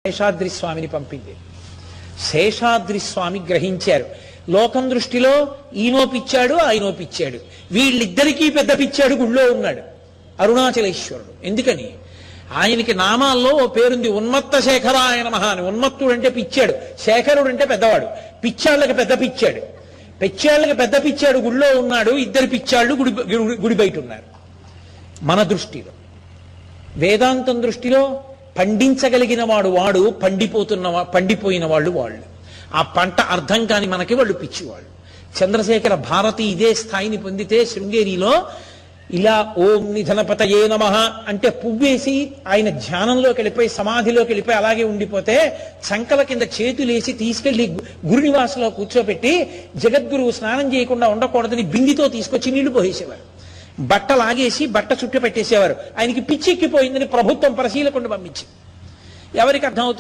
శేషాద్రి స్వామిని పంపింది. శేషాద్రి స్వామి గ్రహించారు, లోకం దృష్టిలో ఈయనో పిచ్చాడు ఆయనో పిచ్చాడు, వీళ్ళిద్దరికీ పెద్ద పిచ్చాడు గుళ్ళో ఉన్నాడు అరుణాచలేశ్వరుడు. ఎందుకని? ఆయనకి నామాల్లో ఓ పేరుంది, ఉన్మత్త శేఖరాయ నమః అని. ఉన్మత్తుడు అంటే పిచ్చాడు, శేఖరుడు అంటే పెద్దవాడు. పిచ్చాళ్ళకి పెద్ద పిచ్చాడు, పిచ్చాళ్ళకి పెద్ద పిచ్చాడు గుళ్ళో ఉన్నాడు, ఇద్దరు పిచ్చాళ్ళు గుడి బయట ఉన్నారు. మన దృష్టిలో, వేదాంతం దృష్టిలో పండించగలిగిన వాడు పండిపోయిన వాళ్ళు. ఆ పంట అర్థం కాని మనకి వాళ్ళు పిచ్చివాళ్ళు. చంద్రశేఖర భారతి ఇదే స్థాయిని పొందితే శృంగేరిలో ఇలా ఓం నిధనపతయే నమః అంటే పువ్వేసి ఆయన ధ్యానంలోకి వెళ్ళిపోయి సమాధిలోకి వెళ్ళిపోయి అలాగే ఉండిపోతే చంకల కింద చేతులేసి తీసుకెళ్లి గురునివాసంలో కూర్చోబెట్టి జగద్గురువు స్నానం చేయకుండా ఉండకూడదని బిందితో తీసుకొచ్చి నీళ్లు పోసేసేవారు. బట్ట లాగేసి బట్ట చుట్టు పెట్టేసేవారు. ఆయనకి పిచ్చెక్కిపోయిందని ప్రభుత్వం పరిశీలకుండా పంపించి ఎవరికి అర్థమవుతుంది?